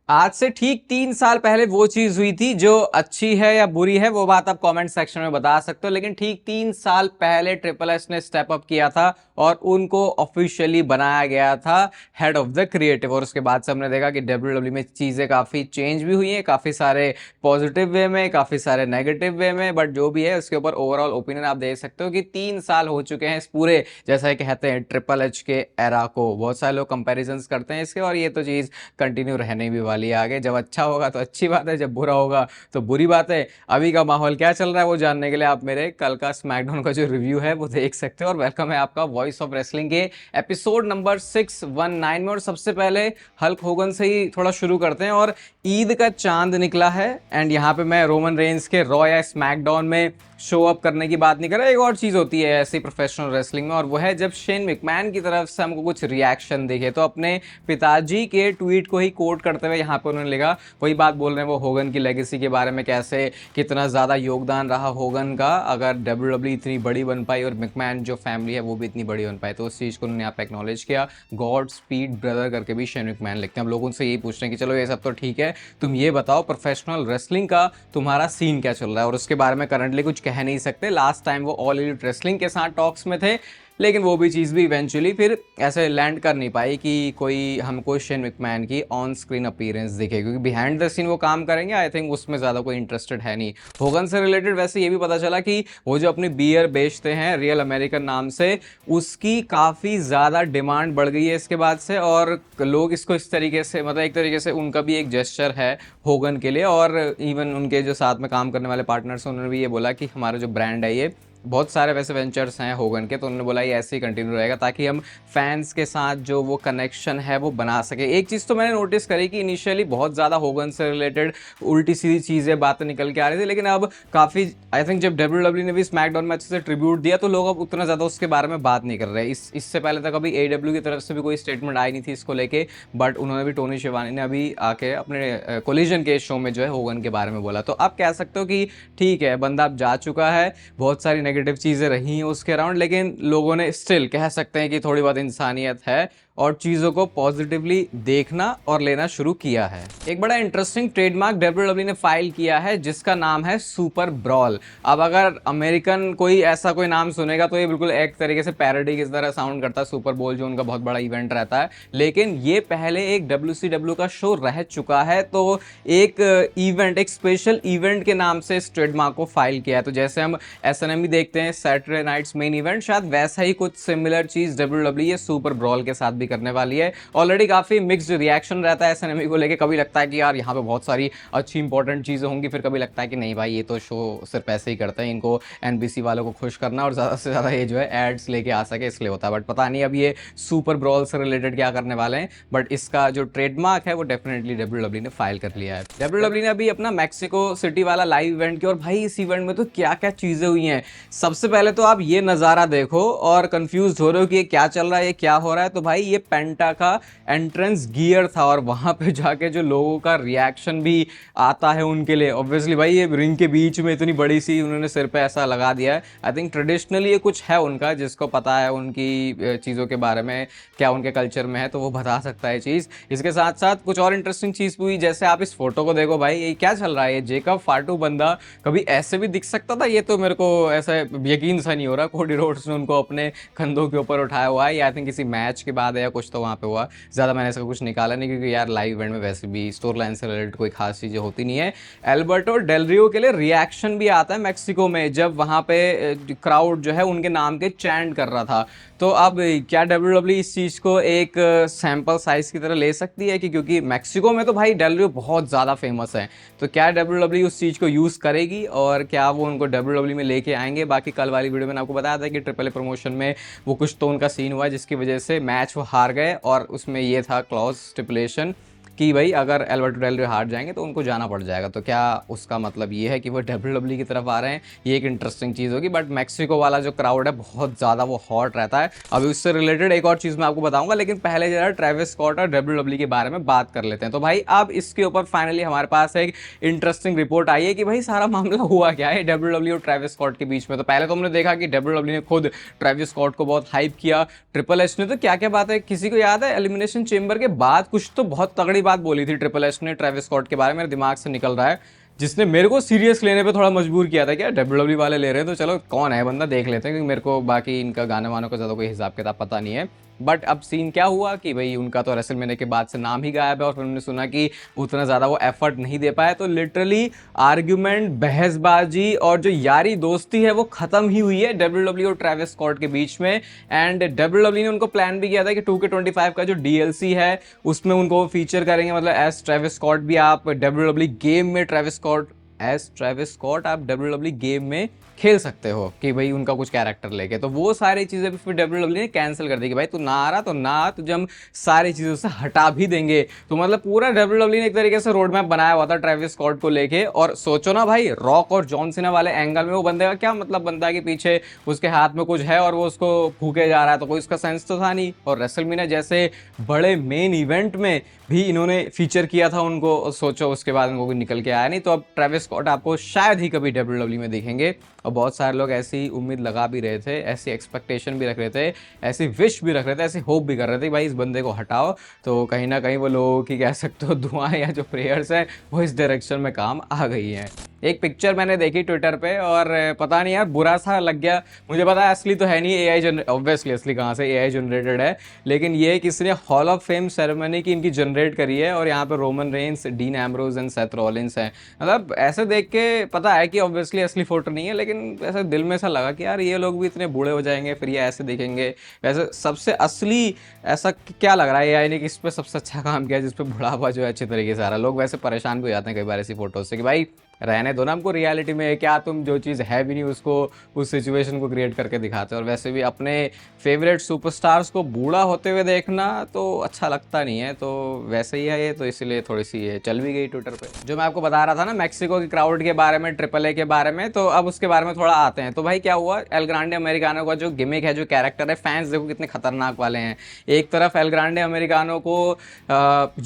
आज से ठीक 3 साल पहले वो चीज हुई थी जो अच्छी है या बुरी है वो बात आप कमेंट सेक्शन में बता सकते हो, लेकिन ठीक 3 साल पहले ट्रिपल एच ने स्टेप अप किया था और उनको ऑफिशियली बनाया गया था हेड ऑफ द क्रिएटिव। और उसके बाद से हमने देखा कि डब्ल्यूडब्ल्यू में चीजें काफी चेंज भी हुई हैं, काफी सारे पॉजिटिव वे में, काफी सारे नेगेटिव वे में, बट जो भी है उसके ऊपर ओवरऑल ओपिनियन आप देख सकते हो कि 3 साल हो चुके हैं इस पूरे, जैसा कहते हैं, ट्रिपल एच के एरा को। बहुत सारे लोग कंपेरिजन करते हैं इसके, और ये तो चीज कंटिन्यू रहने भी वाली है आगे। जब अच्छा होगा तो अच्छी बात है, जब बुरा होगा तो बुरी बात है। अभी का माहौल क्या चल रहा है वो जानने के लिए आप मेरे कल का स्मैकडाउन का जो रिव्यू है वो देख सकते हो। और वेलकम है आपका वॉइस ऑफ रेसलिंग के एपिसोड नंबर 619 में। और सबसे पहले हल्क होगन से ही थोड़ा शुरू करते हैं। और ईद का चांद निकला है, एंड यहाँ पे मैं रोमन रेंस के रॉ या स्मैकडाउन में शो अप करने की बात नहीं कर रहा। एक और चीज होती है ऐसी प्रोफेशनल रेसलिंग में, और वो है जब शेन मैकमैन की तरफ से हमको कुछ रिएक्शन दिखे। तो अपने पिताजी के ट्वीट को ही कोट करते हुए यहाँ पे उन्होंने लिखा, वही बात बोल रहे हैं वो होगन की लेगेसी के बारे में, कैसे कितना ज़्यादा योगदान रहा होगन का अगर डब्ल्यूडब्ल्यू इतनी बड़ी बन पाई और मैकमैन जो फैमिली है वो भी इतनी बड़ी बन पाई। तो उस चीज़ को उन्होंने यहाँ पे एक्नॉलेज किया। गॉड स्पीड ब्रदर करके भी शेन मैकमैन लिखते हैं। हम लोग उनसे यही पूछते हैं कि चलो ये सब तो ठीक है, तुम ये बताओ प्रोफेशनल रेसलिंग का तुम्हारा सीन क्या चल रहा है। और उसके बारे में करंटली कुछ कह नहीं सकते। लास्ट टाइम वो ऑल एलीट रेसलिंग के साथ टॉक्स में थे, लेकिन वो भी चीज़ भी इवेंचुअली फिर ऐसे लैंड कर नहीं पाई कि कोई हमको शेन मैकमैन की ऑन स्क्रीन अपीयरेंस दिखे, क्योंकि बिहाइंड द सीन वो काम करेंगे। आई थिंक उसमें ज़्यादा कोई इंटरेस्टेड है नहीं। होगन से रिलेटेड वैसे ये भी पता चला कि वो जो अपनी बियर बेचते हैं रियल अमेरिकन नाम से, उसकी काफ़ी ज़्यादा डिमांड बढ़ गई है इसके बाद से। और लोग इसको इस तरीके से, मतलब एक तरीके से उनका भी एक जेस्चर है होगन के लिए। और इवन उनके जो साथ में काम करने वाले पार्टनर्स हैं उन्होंने भी ये बोला कि हमारा जो ब्रांड है, ये बहुत सारे वैसे वेंचर्स हैं होगन के, तो उन्होंने बोला ये ऐसे ही कंटिन्यू रहेगा ताकि हम फैंस के साथ जो वो कनेक्शन है वो बना सके। एक चीज़ तो मैंने नोटिस करी कि इनिशियली बहुत ज़्यादा होगन से रिलेटेड उल्टी सीधी चीज़ें बातें निकल के आ रही थी, लेकिन अब काफ़ी, आई थिंक जब डब्ल्यूडब्ल्यू ने भी स्मैकडाउन में अच्छे से ट्रिब्यूट दिया तो लोग अब उतना ज़्यादा उसके बारे में बात नहीं कर रहे। इससे पहले तक अभी एडब्ल्यू की तरफ से भी कोई स्टेटमेंट आई नहीं थी इसको लेके, बट उन्होंने भी, टोनी शिवानी ने अभी आके अपने कोलिजन के शो में जो है होगन के बारे में बोला। तो आप कह सकते हो कि ठीक है, बंदा अब जा चुका है, बहुत सारी नेगेटिव चीज़ें रही उसके अराउंड, लेकिन लोगों ने स्टिल कह सकते हैं कि थोड़ी बहुत इंसानियत है और चीज़ों को पॉजिटिवली देखना और लेना शुरू किया है। एक बड़ा इंटरेस्टिंग ट्रेडमार्क डब्ल्यूडब्ल्यू ने फाइल किया है जिसका नाम है सुपर ब्रॉल। अब अगर अमेरिकन कोई ऐसा कोई नाम सुनेगा तो ये बिल्कुल एक तरीके से पैरोडी की तरह साउंड करता है, सुपर बोल जो उनका बहुत बड़ा इवेंट रहता है। लेकिन ये पहले एक WCW का शो रह चुका है, तो एक इवेंट, एक स्पेशल इवेंट के नाम से इस ट्रेडमार्क को फाइल किया है। तो जैसे हम SNM देखते हैं सैटरडे नाइट्स मेन इवेंट, शायद वैसा ही कुछ सिमिलर चीज डब्ल्यूडब्ल्यू ये सुपर ब्रॉल के साथ भी करने वाली है। ऑलरेडी काफी मिक्स्ड रिएक्शन रहता है SNM को लेके। कभी लगता है कि यार यहाँ पे बहुत सारी अच्छी इंपॉर्टेंट चीजें होंगी, फिर कभी लगता है कि नहीं भाई ये तो शो सिर्फ ऐसे ही करते हैं, इनको NBC वालों को खुश करना और ज्यादा से ज्यादा ये जो है एड्स लेके आ सके इसलिए होता है। बट पता नहीं अब ये सुपर ब्रॉल से रिलेटेड क्या करने वाले हैं, बट इसका जो ट्रेडमार्क है वो डेफिनेटली डब्ल्यूडब्ल्यू ने फाइल कर लिया है। डब्ल्यूडब्ल्यू ने अभी अपना मैक्सिको सिटी वाला लाइव इवेंट किया, और भाई इस इवेंट में तो क्या क्या चीजें हुई हैं। सबसे पहले तो आप ये नज़ारा देखो और कंफ्यूज हो रहे हो कि ये क्या चल रहा है, ये क्या हो रहा है। तो भाई ये पेंटा का एंट्रेंस गियर था, और वहां पे जाके जो लोगों का रिएक्शन भी आता है उनके लिए, ऑब्वियसली भाई ये रिंग के बीच में इतनी बड़ी सी उन्होंने सिर पे ऐसा लगा दिया है। आई थिंक ट्रेडिशनली ये कुछ है उनका, जिसको पता है उनकी चीज़ों के बारे में, क्या उनके कल्चर में है, तो वो बता सकता है चीज़। इसके साथ साथ कुछ और इंटरेस्टिंग चीज़ हुई, जैसे आप इस फोटो को देखो भाई, ये क्या चल रहा है। ये जेकब फाटू बंदा कभी ऐसे भी दिख सकता था? ये तो मेरे को ऐसा यकीन सा नहीं हो रहा। कोडी रोड्स ने उनको अपने कंधों के ऊपर उठाया हुआ है, या आई थिंक किसी मैच के बाद है या कुछ तो वहाँ पे हुआ। ज़्यादा मैंने ऐसा कुछ निकाला नहीं, क्योंकि यार लाइव इवेंट में वैसे भी स्टोर लाइन से रिलेटेड कोई खास चीज़ें होती नहीं है। एल्बर्टो डेल रियो के लिए रिएक्शन भी आता है मैक्सिको में, जब वहाँ पे क्राउड जो है उनके नाम के चैंट कर रहा था। तो अब क्या डब्ल्यूडब्ल्यू इस चीज़ को एक सैंपल साइज की तरह ले सकती है कि, क्योंकि मैक्सिको में तो भाई डेल रियो बहुत ज़्यादा फेमस है, तो क्या डब्ल्यूडब्ल्यू उस चीज़ को यूज़ करेगी और क्या वो उनको डब्ल्यूडब्ल्यू में लेके आएंगे? बाकी कल वाली वीडियो में आपको बताया था कि ट्रिपल ए प्रमोशन में वो कुछ तो उनका सीन हुआ जिसकी वजह से मैच वो हार गए, और उसमें ये था क्लॉज स्टिपुलेशन कि भाई अगर एल्बर्टो डेल रियो हार जाएंगे तो उनको जाना पड़ जाएगा। तो क्या उसका मतलब ये है कि वो डब्ल्यूडब्ल्यू की तरफ आ रहे हैं? ये एक इंटरेस्टिंग चीज़ होगी। बट मैक्सिको वाला जो क्राउड है बहुत ज़्यादा वो हॉट रहता है। अभी उससे रिलेटेड एक और चीज़ मैं आपको बताऊंगा, लेकिन पहले जरा ट्रेविस स्कॉट और डब्ल्यूडब्ल्यू के बारे में बात कर लेते हैं। तो भाई अब इसके ऊपर फाइनली हमारे पास एक इंटरेस्टिंग रिपोर्ट आई है कि भाई सारा मामला हुआ क्या है डब्ल्यूडब्ल्यू और ट्रेविस स्कॉट के बीच में। तो पहले तो हमने देखा कि डब्ल्यूडब्ल्यू ने खुद ट्रेविस स्कॉट को बहुत हाइप किया, ट्रिपल एच ने तो क्या क्या बात है, किसी को याद है एलिमिनेशन चेंबर के बाद कुछ तो बहुत तगड़ी बात बोली थी ट्रिपल एच ने ट्रेविस स्कॉट के बारे में, मेरे दिमाग से निकल रहा है, जिसने मेरे को सीरियस लेने पे थोड़ा मजबूर किया था। क्या डब्ल्यूडब्ल्यू वाले ले रहे हैं तो चलो कौन है बंदा देख लेते हैं, क्योंकि मेरे को बाकी इनका गाने वानों का ज़्यादा कोई हिसाब किताब पता नहीं है। बट अब सीन क्या हुआ कि भाई उनका तो रेसलमेनिया के बाद से नाम ही गायब है, और फिर उन्होंने सुना कि उतना ज़्यादा वो एफर्ट नहीं दे पाए, तो लिटरली आर्ग्यूमेंट, बहसबाजी और जो यारी दोस्ती है वो ख़त्म ही हुई है डब्ल्यूडब्ल्यू और ट्रेविस स्कॉट के बीच में। एंड डब्ल्यूडब्ल्यू ने उनको प्लान भी किया था कि 2K25 का जो DLC है उसमें उनको फीचर करेंगे, मतलब एज ट्रेविस स्कॉट भी आप डब्ल्यूडब्ल्यू गेम में ट्रेविस स्कॉट आप डब्ल्यूडब्ल्यू गेम में खेल सकते हो, कि भाई उनका कुछ कैरेक्टर लेके। तो वो सारी चीज़ें भी फिर डब्ल्यूडब्ल्यू ने कैंसिल कर दी कि भाई तू ना आ रहा तो ना आ, तुझे हम सारी चीज़ों से हटा भी देंगे। तो मतलब पूरा डब्ल्यूडब्ल्यू ने एक तरीके से रोड मैप बनाया हुआ था ट्रेविस स्कॉट को लेके। और सोचो ना भाई, रॉक और जॉन सीना वाले एंगल में वो बंदे का क्या मतलब बनता है कि पीछे उसके हाथ में कुछ है और वो उसको फूके जा रहा है, तो कोई उसका सेंस तो था नहीं। और रेसलमेनिया जैसे बड़े मेन इवेंट में भी इन्होंने फीचर किया था उनको, सोचो उसके बाद उनको कोई निकल के आया नहीं। तो अब ट्रेविस स्कॉट आपको शायद ही कभी डब्ल्यूडब्ल्यू में दिखेंगे, और बहुत सारे लोग ऐसी उम्मीद लगा भी रहे थे, ऐसी एक्सपेक्टेशन भी रख रहे थे, ऐसी विश भी रख रहे थे, ऐसी होप भी कर रहे थे भाई इस बंदे को हटाओ। तो कहीं ना कहीं वो लोगों की कह सकते हो दुआएं या जो प्रेयर्स हैं वो इस डायरेक्शन में काम आ गई हैं। एक पिक्चर मैंने देखी ट्विटर पे, और पता नहीं यार बुरा सा लग गया। मुझे पता है असली तो है नहीं, AI ऑब्वियसली असली कहाँ से, AI जनरेटेड है, लेकिन ये किसी ने हॉल ऑफ फेम सेरेमनी की इनकी जनरेट करी है, और यहाँ पे Roman Reigns, dean Ambrose and Seth Rollins हैं। मतलब ऐसे देख के पता है कि ऑब्वियसली असली फोटो नहीं है, लेकिन ऐसा दिल में ऐसा लगा कि यार ये लोग भी इतने बूढ़े हो जाएंगे फिर ये ऐसे दिखेंगे। वैसे सबसे असली ऐसा क्या लग रहा है AI ने कि इस पर सबसे अच्छा काम किया, जिस पे बुढ़ापा जो है अच्छे तरीके से आ रहा है। लोग वैसे परेशान भी हो जाते हैं कई बार ऐसी फोटो से कि भाई रहने दो ना हमको रियलिटी में, क्या तुम जो चीज़ है भी नहीं उसको, उस सिचुएशन को क्रिएट करके दिखाते हो। और वैसे भी अपने फेवरेट सुपरस्टार्स को बूढ़ा होते हुए देखना तो अच्छा लगता नहीं है, तो वैसे ही है ये, तो इसीलिए थोड़ी सी ये चल भी गई ट्विटर पे। जो मैं आपको बता रहा था ना मैक्सिको की क्राउड के बारे में, AAA के बारे में, तो अब उसके बारे में थोड़ा आते हैं। तो भाई क्या हुआ, एल ग्रांडे अमेरिकानो का जो गिमिक है, जो कैरेक्टर है, फैंस देखो कितने खतरनाक वाले हैं। एक तरफ एल ग्रांडे अमेरिकानो को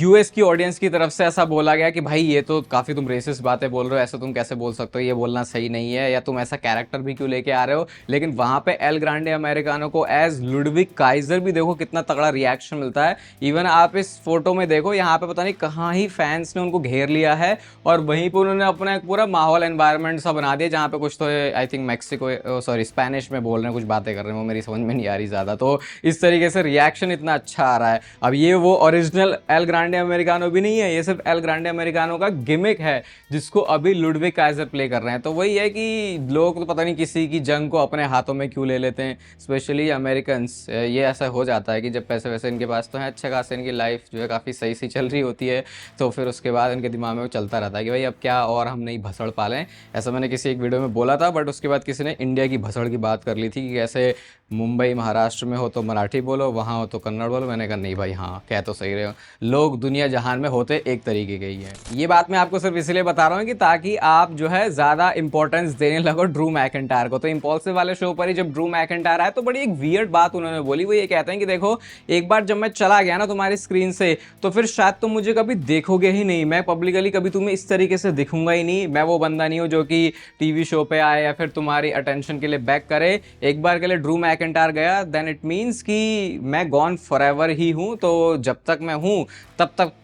US की ऑडियंस की तरफ से ऐसा बोला गया कि भाई ये तो काफ़ी तुम रेसिस्ट बातें बोल रहे हो, ऐसा तुम कैसे बोल सकते हो, ये बोलना सही नहीं है, या तुम ऐसा कैरेक्टर भी क्यों लेके आ रहे हो। लेकिन वहाँ पे एल ग्रांडे अमेरिकानो को एज लुडविग काइजर भी देखो कितना तगड़ा रिएक्शन मिलता है। इवन आप इस फोटो में देखो, यहाँ पे पता नहीं कहाँ ही फैंस ने उनको घेर लिया है, और वहीं पर उन्होंने अपना एक पूरा माहौल एनवायरनमेंट सा बना दिया, जहाँ पे कुछ तो I think Mexico sorry Spanish में बोल रहे हैं, कुछ बातें कर रहे हैं, वो मेरी समझ में नहीं आ रही ज़्यादा। तो इस तरीके से रिएक्शन इतना अच्छा आ रहा है। अब ये वो ओरिजिनल एल ग्रांडे अमेरिकानो भी नहीं है, ये सिर्फ एल ग्रांडे अमेरिकानो का गिमिक है, जिसको अभी लुडविग काइजर प्ले कर रहे हैं। तो वही है कि लोग तो पता नहीं किसी की जंग को अपने हाथों में क्यों ले लेते हैं, स्पेशली अमेरिकन्स। ये ऐसा हो जाता है कि जब पैसे वैसे इनके पास तो हैं अच्छे खासे, इनकी लाइफ जो है काफ़ी सही सी चल रही होती है, तो फिर उसके बाद इनके दिमाग में वो चलता रहता है कि भाई अब क्या और हम नहीं भसड़ पा लें। ऐसा मैंने किसी एक वीडियो में बोला था, बट उसके बाद किसी ने इंडिया की भसड़ की बात कर ली थी कि कैसे मुंबई महाराष्ट्र में हो तो मराठी बोलो, वहाँ हो तो कन्नड़ बोलो। मैंने कहा नहीं भाई, हाँ कह तो सही रहे हो, लोग दुनिया जहान में होते एक तरीके के ही है। ये बात मैं आपको सिर्फ इसलिए बता रहा हूँ कि ताकि आप जो है ज़्यादा इंपॉर्टेंस देने लगो ड्रू मैकिंटायर को। तो इम्पल्सिव वाले शो पर ही जब ड्रू मैकिंटायर आया तो बड़ी एक वियर्ड बात उन्होंने बोली। वो ये कहते हैं कि देखो एक बार जब मैं चला गया ना तुम्हारी स्क्रीन से, तो फिर शायद तुम मुझे कभी देखोगे ही नहीं, मैं पब्लिकली कभी तुम्हें इस तरीके से दिखूंगा ही नहीं। मैं वो बंदा नहीं हूँ जो कि टीवी शो पे आए या फिर तुम्हारी अटेंशन के लिए बैक करे। एक बार के लिए ड्रू मैकिंटायर गया, देन इट मीन्स कि मैं गॉन फॉरएवर ही हूँ। तो जब तक मैं हूँ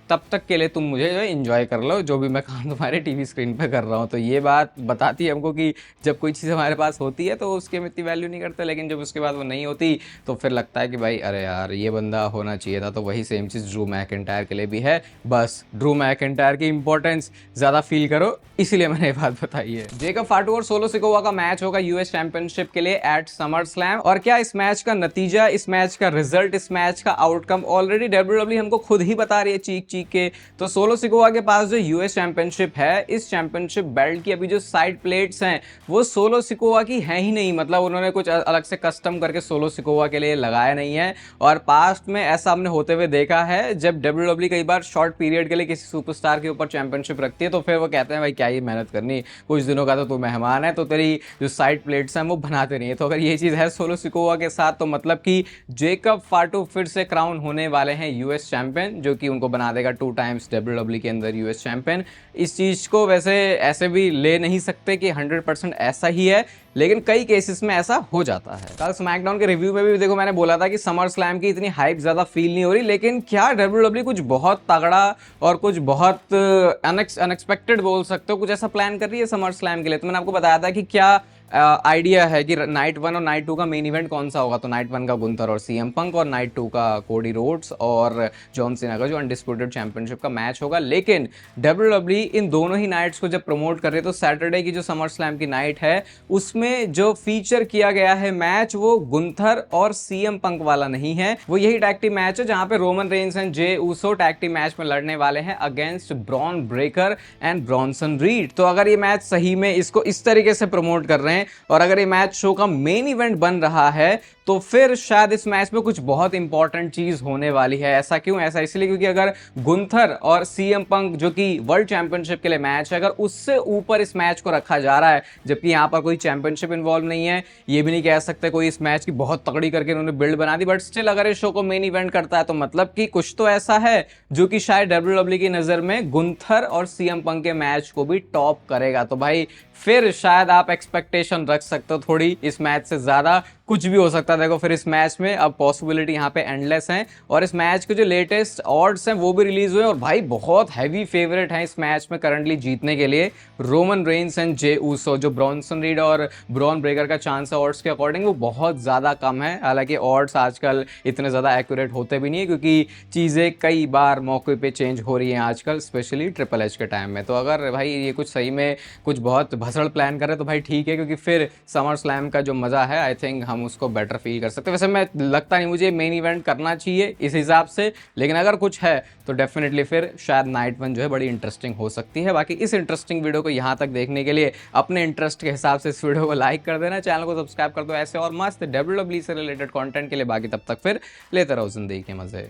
तब तक के लिए तुम मुझे जो है इंजॉय कर लो, जो भी मैं काम तुम्हारे टीवी स्क्रीन पे कर रहा हूँ। तो ये बात बताती है हमको कि जब कोई चीज़ हमारे पास होती है तो उसकी हम इतनी वैल्यू नहीं करते, लेकिन जब उसके बाद वो नहीं होती तो फिर लगता है कि भाई अरे यार ये बंदा होना चाहिए था। तो वही सेम चीज़ ड्रू मैकिंटायर के लिए भी है, बस ड्रू मैकिंटायर की इंपॉर्टेंस ज़्यादा फील करो, इसीलिए मैंने ये बात बताई है। जेकब फाटू और सोलो सिकोवा का मैच होगा US चैंपियनशिप के लिए एट समर स्लैम। और क्या इस मैच का नतीजा, इस मैच का रिजल्ट, इस मैच का आउटकम ऑलरेडी WWE हमको खुद ही बता रही है चीख चीख के। तो सोलो सिकोवा के पास जो US चैंपियनशिप है, इस चैंपियनशिप बेल्ट की अभी जो साइड प्लेट्स हैं वो सोलो सिकोवा की है ही नहीं। मतलब उन्होंने कुछ अलग से कस्टम करके सोलो सिकोवा के लिए लगाया नहीं है। और पास्ट में ऐसा हमने होते हुए देखा है, जब WWE कई बार शॉर्ट पीरियड के लिए किसी सुपरस्टार के ऊपर चैंपियनशिप रखती है तो फिर वो कहते हैं भाई क्या ही मेहनत करनी, कुछ दिनों का तो तू मेहमान है, तो तेरी जो साइड प्लेट्स हैं वो बनाते नहीं है। तो अगर ये चीज़ है सोलो सिकोवा के साथ, तो मतलब कि जेकब फाटू फिर से क्राउन होने वाले हैं US चैंपियन, जो कि उनको बना देगा 2 टाइम्स WWE के अंदर US चैंपियन। इस चीज़ को वैसे ऐसे भी ले नहीं सकते कि 100% ऐसा ही है, लेकिन कई केसेस में ऐसा हो जाता है। कल स्मैकडाउन के रिव्यू में भी देखो मैंने बोला था कि समर स्लैम की इतनी हाइप ज्यादा फील नहीं हो रही, लेकिन क्या डब्ल्यूडब्ल्यू कुछ बहुत तगड़ा और कुछ बहुत अनएक्सपेक्टेड बोल सकते हो, कुछ ऐसा प्लान कर रही है समर स्लैम के लिए। तो मैंने आपको बताया था कि क्या आइडिया है कि नाइट 1 और नाइट 2 का मेन इवेंट कौन सा होगा। तो नाइट 1 का गुंथर और सीएम पंक, और नाइट 2 का कोडी रोड्स और जॉन सीना का जो अनडिस्प्यूटेड चैंपियनशिप का मैच होगा। लेकिन डब्ल्यूडब्ल्यू इन दोनों ही नाइट्स को जब प्रमोट कर रहे तो सैटरडे की जो समर स्लैम की नाइट है उसमें जो फीचर किया गया है मैच वो गुंथर और सीएम पंक वाला नहीं है, वो यही टैग टीम मैच है जहां पे Roman Reigns and Jey Uso tag team match में लड़ने वाले हैं against Bron Breakker and Bronson Reed. तो अगर ये मैच सही में इसको इस तरीके से प्रमोट कर रहे हैं और अगर ये मैच शो का मेन इवेंट बन रहा है तो फिर शायद इस मैच में कुछ बहुत इंपॉर्टेंट चीज होने वाली है। ऐसा क्यों? ऐसा इसलिए क्योंकि अगर गुंथर और सीएम पंक जो कि वर्ल्ड चैंपियनशिप के लिए मैच है, अगर उससे ऊपर इस मैच को रखा जा रहा है, जबकि यहां पर कोई चैंपियनशिप इन्वॉल्व नहीं है, ये भी नहीं कह सकते कोई इस मैच की बहुत तगड़ी करके उन्होंने बिल्ड बना दी, बट स्टिल अगर इस शो को मेन इवेंट करता है तो मतलब कि कुछ तो ऐसा है जो कि शायद डब्ल्यूडब्ल्यू की नजर में गुंथर और सीएम पंक के मैच को भी टॉप करेगा। तो भाई फिर शायद आप एक्सपेक्टेशन रख सकते हो थोड़ी इस मैच से ज्यादा, कुछ भी हो सकता है। देखो फिर इस मैच में अब पॉसिबिलिटी यहाँ पे एंडलेस है, और इस मैच के जो लेटेस्ट ऑड्स हैं वो भी रिलीज हुए, और भाई बहुत हैवी फेवरेट हैं इस मैच में करंटली जीतने के लिए Roman Reigns and Jey Uso. जो ब्रॉनसन रीड और ब्रॉन ब्रेकर का चांस है ऑड्स के अकॉर्डिंग वो बहुत ज़्यादा कम है। हालांकि ऑड्स आजकल इतने ज़्यादा एक्यूरेट होते भी नहीं है क्योंकि चीज़ें कई बार मौके पे चेंज हो रही हैं आजकल, स्पेशली ट्रिपल एच के टाइम में। तो अगर भाई ये कुछ सही में कुछ बहुत भसड़ प्लान करे तो भाई ठीक है, क्योंकि फिर समर स्लैम का जो मज़ा है आई थिंक हम उसको बेटर फील कर सकते हैं। वैसे मैं लगता नहीं मुझे मेन इवेंट करना चाहिए इस हिसाब से, लेकिन अगर कुछ है तो डेफिनेटली फिर शायद नाइट 1 जो है बड़ी इंटरेस्टिंग हो सकती है। बाकी इस इंटरेस्टिंग वीडियो को यहाँ तक देखने के लिए अपने इंटरेस्ट के हिसाब से इस वीडियो को लाइक कर देना, चैनल को सब्सक्राइब कर दो ऐसे और मस्त डब्ल्यूडब्ल्यू से रिलेटेड कंटेंट के लिए। बाकी तब तक फिर लेते रहो जिंदगी के मजे।